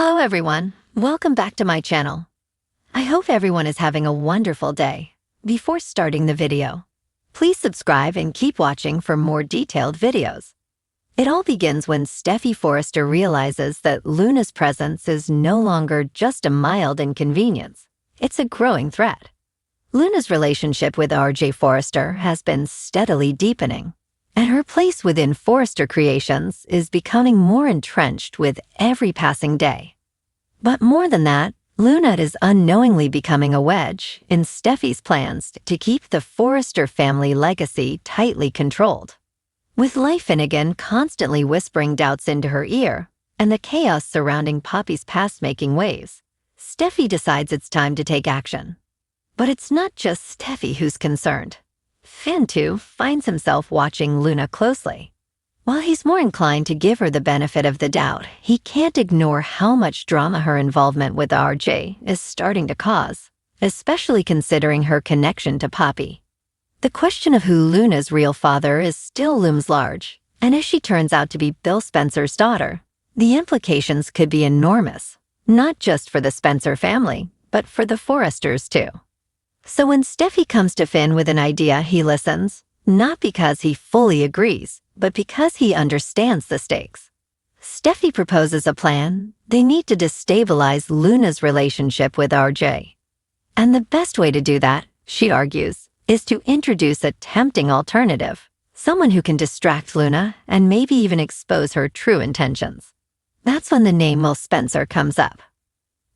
Hello everyone, welcome back to my channel. I hope everyone is having a wonderful day. Before starting the video, please subscribe and keep watching for more detailed videos. It all begins when Steffy Forrester realizes that Luna's presence is no longer just a mild inconvenience, it's a growing threat. Luna's relationship with R.J. Forrester has been steadily deepening, and her place within Forrester Creations is becoming more entrenched with every passing day. But more than that, Luna is unknowingly becoming a wedge in Steffy's plans to keep the Forrester family legacy tightly controlled. With Leigh Finnegan constantly whispering doubts into her ear and the chaos surrounding Poppy's past making waves, Steffy decides it's time to take action. But it's not just Steffy who's concerned. Finn, too, finds himself watching Luna closely. While he's more inclined to give her the benefit of the doubt, he can't ignore how much drama her involvement with RJ is starting to cause, especially considering her connection to Poppy. The question of who Luna's real father is still looms large, and if she turns out to be Bill Spencer's daughter, the implications could be enormous, not just for the Spencer family, but for the Forresters, too. So when Steffy comes to Finn with an idea, he listens, not because he fully agrees, but because he understands the stakes. Steffy proposes a plan. They need to destabilize Luna's relationship with RJ. And the best way to do that, she argues, is to introduce a tempting alternative, someone who can distract Luna and maybe even expose her true intentions. That's when the name Will Spencer comes up.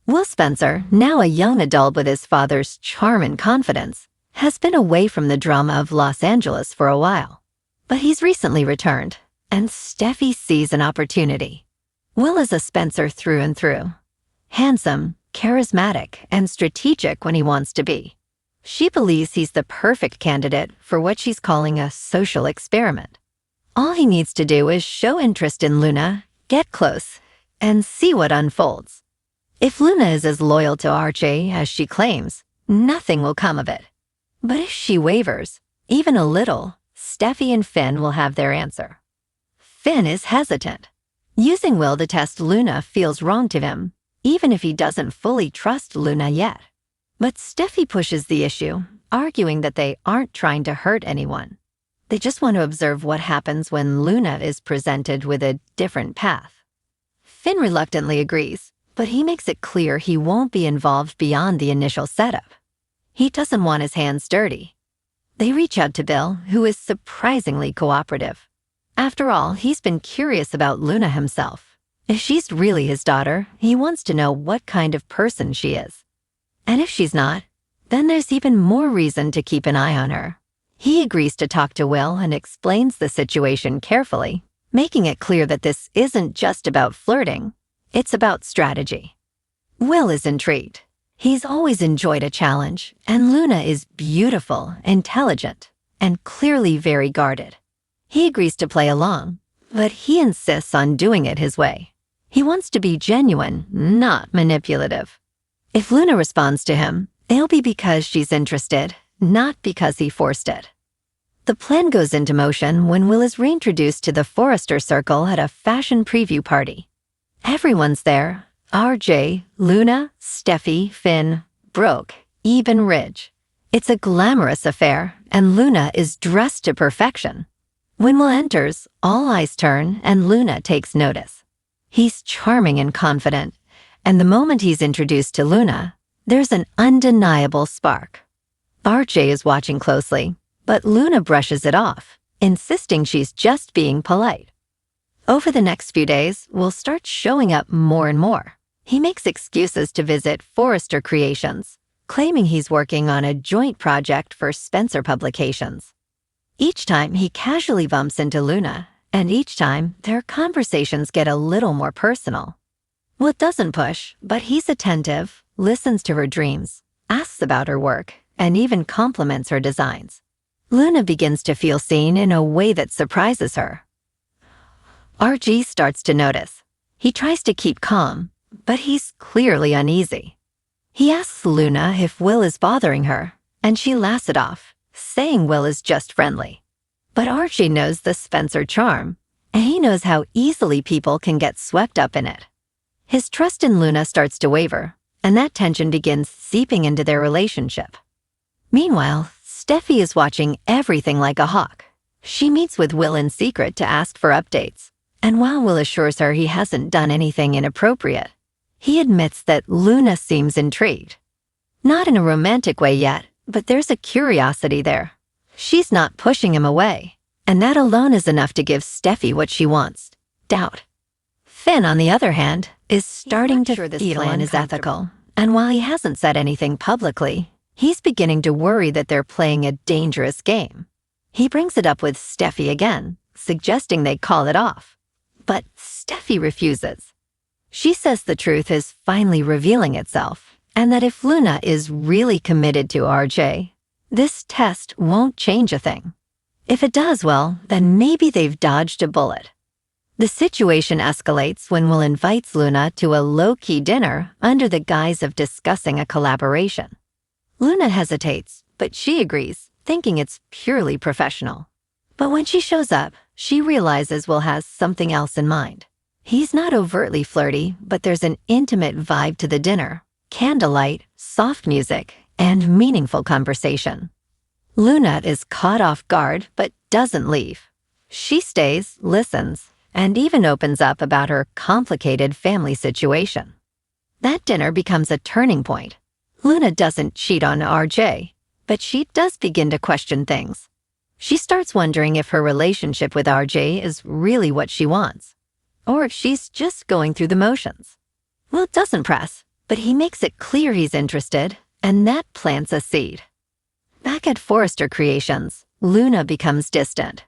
Will Spencer, now a young adult with his father's charm and confidence, has been away from the drama of Los Angeles for a while. But he's recently returned, and Steffy sees an opportunity. Will is a Spencer through and through. Handsome, charismatic, and strategic when he wants to be. She believes he's the perfect candidate for what she's calling a social experiment. All he needs to do is show interest in Luna, get close, and see what unfolds. If Luna is as loyal to RJ as she claims, nothing will come of it. But if she wavers, even a little, Steffy and Finn will have their answer. Finn is hesitant. Using Will to test Luna feels wrong to him, even if he doesn't fully trust Luna yet. But Steffy pushes the issue, arguing that they aren't trying to hurt anyone. They just want to observe what happens when Luna is presented with a different path. Finn reluctantly agrees, but he makes it clear he won't be involved beyond the initial setup. He doesn't want his hands dirty. They reach out to Bill, who is surprisingly cooperative. After all, he's been curious about Luna himself. If she's really his daughter, he wants to know what kind of person she is. And if she's not, then there's even more reason to keep an eye on her. He agrees to talk to Will and explains the situation carefully, making it clear that this isn't just about flirting. It's about strategy. Will is intrigued. He's always enjoyed a challenge, and Luna is beautiful, intelligent, and clearly very guarded. He agrees to play along, but he insists on doing it his way. He wants to be genuine, not manipulative. If Luna responds to him, it'll be because she's interested, not because he forced it. The plan goes into motion when Will is reintroduced to the Forrester circle at a fashion preview party. Everyone's there. RJ, Luna, Steffy, Finn, Brooke, even Ridge. It's a glamorous affair, and Luna is dressed to perfection. When Will enters, all eyes turn, and Luna takes notice. He's charming and confident, and the moment he's introduced to Luna, there's an undeniable spark. RJ is watching closely, but Luna brushes it off, insisting she's just being polite. Over the next few days, Will start showing up more and more. He makes excuses to visit Forrester Creations, claiming he's working on a joint project for Spencer Publications. Each time he casually bumps into Luna, and each time their conversations get a little more personal. Will doesn't push, but he's attentive, listens to her dreams, asks about her work, and even compliments her designs. Luna begins to feel seen in a way that surprises her. RG starts to notice. He tries to keep calm, but he's clearly uneasy. He asks Luna if Will is bothering her, and she laughs it off, saying Will is just friendly. But RG knows the Spencer charm, and he knows how easily people can get swept up in it. His trust in Luna starts to waver, and that tension begins seeping into their relationship. Meanwhile, Steffi is watching everything like a hawk. She meets with Will in secret to ask for updates, and while Will assures her he hasn't done anything inappropriate, he admits that Luna seems intrigued. Not in a romantic way yet, but there's a curiosity there. She's not pushing him away, and that alone is enough to give Steffi what she wants: doubt. Finn, on the other hand, is starting to feel this plan is ethical, and while he hasn't said anything publicly, he's beginning to worry that they're playing a dangerous game. He brings it up with Steffi again, suggesting they call it off. But Steffi refuses. She says the truth is finally revealing itself, and that if Luna is really committed to RJ, this test won't change a thing. If it does, well, then maybe they've dodged a bullet. The situation escalates when Will invites Luna to a low-key dinner under the guise of discussing a collaboration. Luna hesitates, but she agrees, thinking it's purely professional. But when she shows up, she realizes Will has something else in mind. He's not overtly flirty, but there's an intimate vibe to the dinner: candlelight, soft music, and meaningful conversation. Luna is caught off guard, but doesn't leave. She stays, listens, and even opens up about her complicated family situation. That dinner becomes a turning point. Luna doesn't cheat on RJ, but she does begin to question things. She starts wondering if her relationship with RJ is really what she wants, or if she's just going through the motions. Will doesn't press, but he makes it clear he's interested, and that plants a seed. Back at Forrester Creations, Luna becomes distant.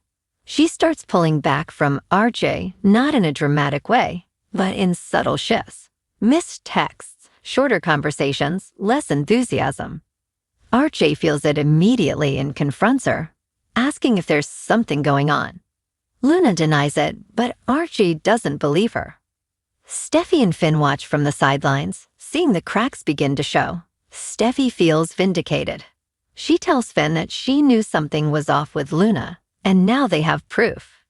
She starts pulling back from RJ, not in a dramatic way, but in subtle shifts. Missed texts, shorter conversations, less enthusiasm. RJ feels it immediately and confronts her, asking if there's something going on. Luna denies it, but RJ doesn't believe her. Steffi and Finn watch from the sidelines, seeing the cracks begin to show. Steffi feels vindicated. She tells Finn that she knew something was off with Luna, and now they have proof.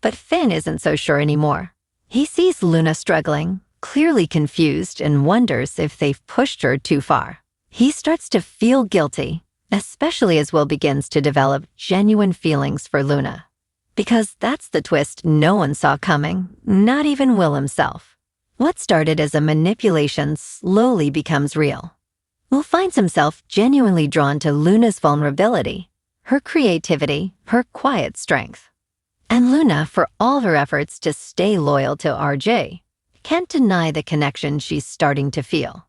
But Finn isn't so sure anymore. He sees Luna struggling, clearly confused, and wonders if they've pushed her too far. He starts to feel guilty, especially as Will begins to develop genuine feelings for Luna. Because that's the twist no one saw coming, not even Will himself. What started as a manipulation slowly becomes real. Will finds himself genuinely drawn to Luna's vulnerability, her creativity, her quiet strength. And Luna, for all her efforts to stay loyal to RJ, can't deny the connection she's starting to feel.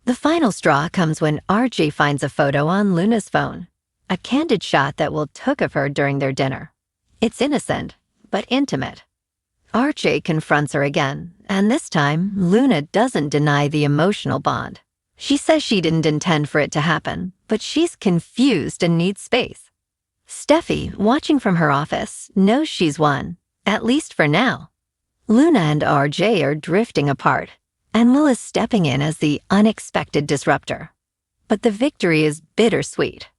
The final straw comes when RJ finds a photo on Luna's phone, a candid shot that Will took of her during their dinner. It's innocent, but intimate. RJ confronts her again, and this time, Luna doesn't deny the emotional bond. She says she didn't intend for it to happen, but she's confused and needs space. Steffi, watching from her office, knows she's won, at least for now. Luna and RJ are drifting apart, and Will is stepping in as the unexpected disruptor. But the victory is bittersweet.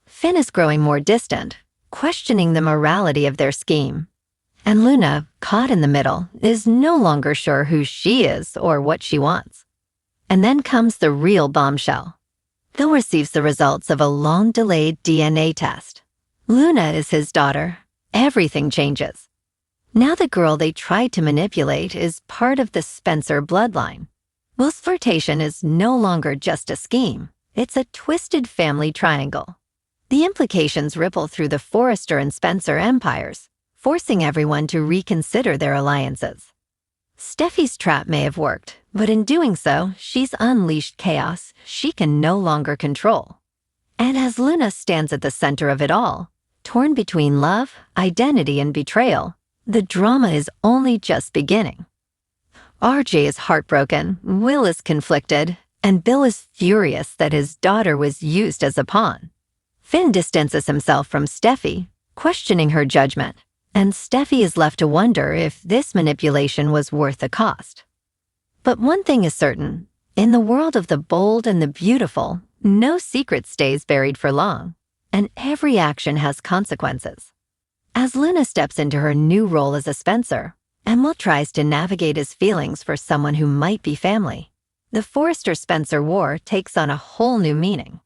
Finn is growing more distant, questioning the morality of their scheme. And Luna, caught in the middle, is no longer sure who she is or what she wants. And then comes the real bombshell. Will receives the results of a long-delayed DNA test. Luna is his daughter. Everything changes. Now the girl they tried to manipulate is part of the Spencer bloodline. Will's flirtation is no longer just a scheme. It's a twisted family triangle. The implications ripple through the Forrester and Spencer empires, forcing everyone to reconsider their alliances. Steffi's trap may have worked, but in doing so, she's unleashed chaos she can no longer control. And as Luna stands at the center of it all, torn between love, identity, and betrayal, the drama is only just beginning. RJ is heartbroken, Will is conflicted, and Bill is furious that his daughter was used as a pawn. Finn distances himself from Steffi, questioning her judgment, and Steffi is left to wonder if this manipulation was worth the cost. But one thing is certain: in the world of the bold and the beautiful, no secret stays buried for long, and every action has consequences. As Luna steps into her new role as a Spencer, Emil tries to navigate his feelings for someone who might be family. The Forrester-Spencer War takes on a whole new meaning.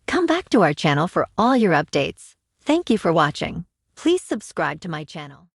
Come back to our channel for all your updates. Thank you for watching. Please subscribe to my channel.